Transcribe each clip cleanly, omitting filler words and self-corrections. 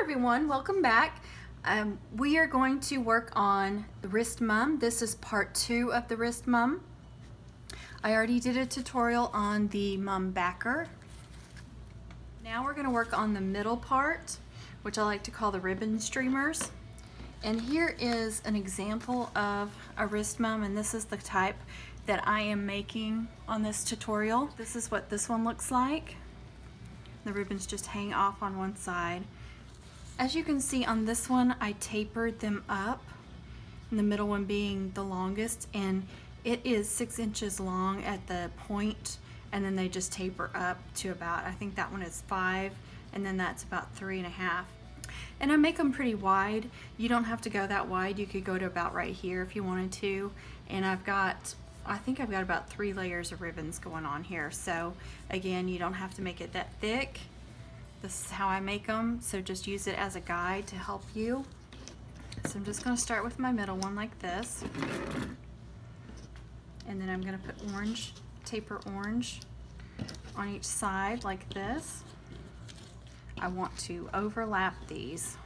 everyone, welcome back. We are going to work on the wrist mum. This is part 2 of the wrist mum. I already did a tutorial on the mum backer. Now we're going to work on the middle part, which I like to call the ribbon streamers. And here is an example of a wrist mum, and this is the type that I am making on this tutorial. This is what this one looks like. The ribbons just hang off on one side. As you can see on this one, I tapered them up, and the middle one being the longest, and it is 6 inches long at the point, and then they just taper up to about, I think that one is 5, and then that's about 3.5. And I make them pretty wide. You don't have to go that wide. You could go to about right here if you wanted to. And I think I've got about 3 layers of ribbons going on here. So again, you don't have to make it that thick. This is how I make them, so just use it as a guide to help you. So I'm just going to start with my middle one like this, and then I'm going to put orange, taper orange on each side like this. I want to overlap these,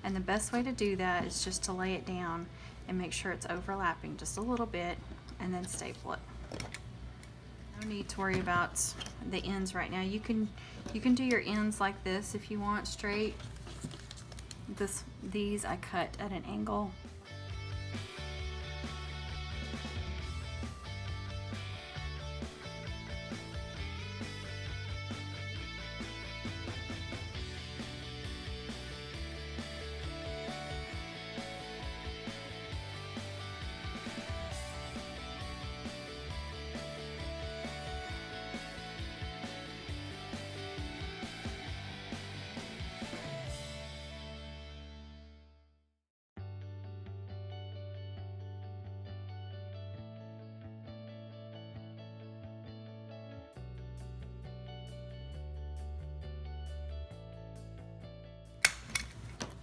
and the best way to do that is just to lay it down and make sure it's overlapping just a little bit, and then staple it. No need to worry about the ends right now. You can do your ends like this if you want, straight. These I cut at an angle.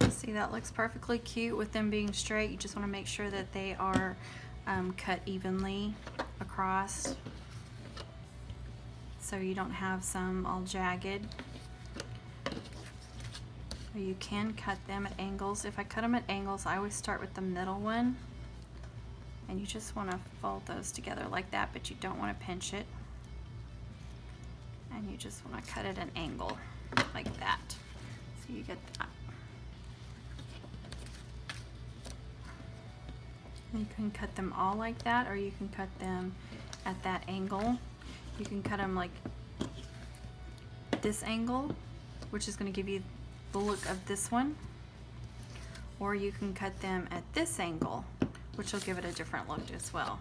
See, that looks perfectly cute with them being straight. You just want to make sure that they are cut evenly across, so you don't have some all jagged. Or you can cut them at angles. If I cut them at angles, I always start with the middle one, and you just want to fold those together like that, but you don't want to pinch it, and you just want to cut it at an angle like that, so you get that. You can cut them all like that, or you can cut them at that angle. You can cut them like this angle, which is going to give you the look of this one, or you can cut them at this angle, which will give it a different look as well.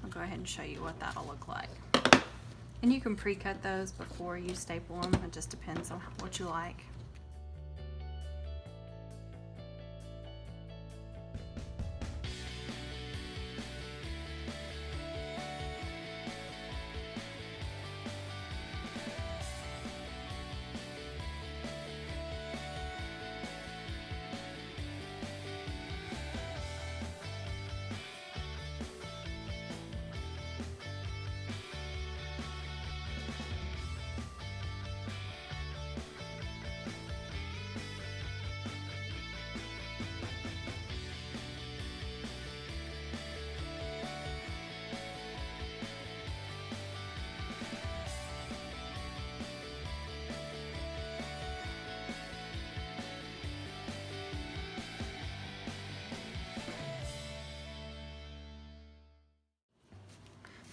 I'll go ahead and show you what that'll look like. And you can pre-cut those before you staple them. It just depends on what you like.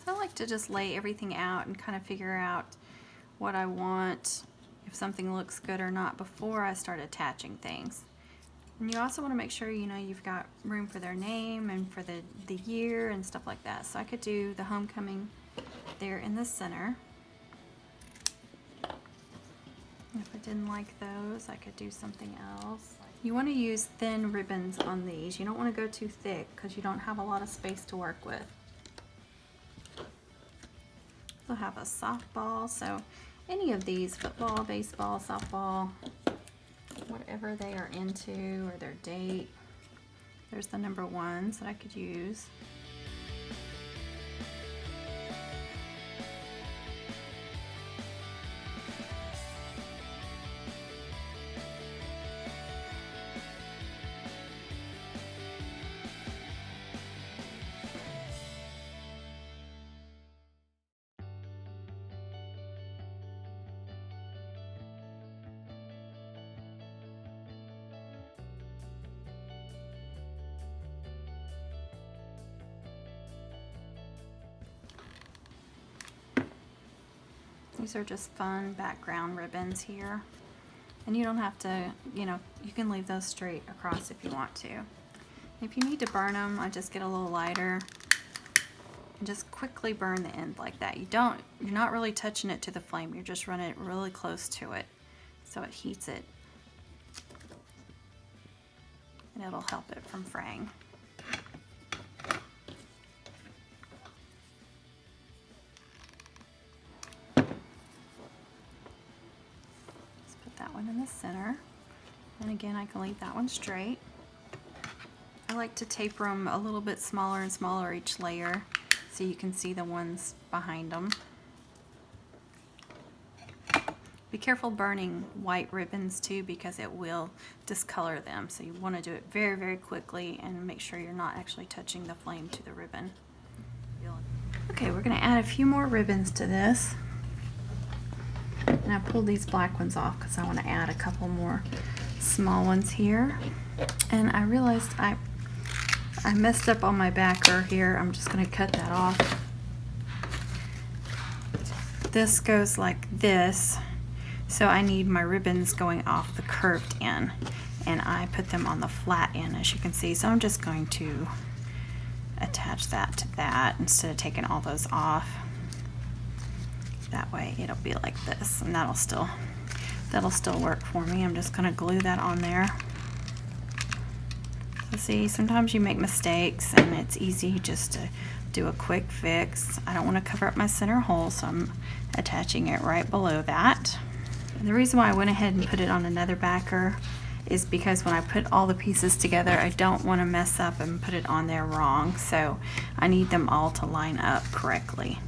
I like to just lay everything out and kind of figure out what I want, if something looks good or not, before I start attaching things. And you also want to make sure you've got room for their name and for the year and stuff like that. So I could do the homecoming there in the center. If I didn't like those, I could do something else. You want to use thin ribbons on these. You don't want to go too thick because you don't have a lot of space to work with. We'll have a softball, so any of these, football, baseball, softball, whatever they are into, or their date. There's the number 1s that I could use. These are just fun background ribbons here. And you don't have to, you know, you can leave those straight across if you want to. If you need to burn them, I just get a little lighter and just quickly burn the end like that. You're not really touching it to the flame. You're just running it really close to it so it heats it. And it'll help it from fraying. That one in the center, and again I can leave that one straight. I like to taper them a little bit smaller and smaller each layer so you can see the ones behind them. Be careful burning white ribbons too, because it will discolor them, so you want to do it very, very quickly and make sure you're not actually touching the flame to the ribbon. Okay, we're going to add a few more ribbons to this. And I pulled these black ones off because I want to add a couple more small ones here. And I realized I messed up on my backer here. I'm just going to cut that off. This goes like this, so I need my ribbons going off the curved end, and I put them on the flat end, as you can see. So I'm just going to attach that to that instead of taking all those off. That way it'll be like this, and that'll still work for me. I'm just gonna glue that on there. So see, sometimes you make mistakes and it's easy just to do a quick fix. I don't want to cover up my center hole, so I'm attaching it right below that. And the reason why I went ahead and put it on another backer is because when I put all the pieces together, I don't want to mess up and put it on there wrong. So I need them all to line up correctly.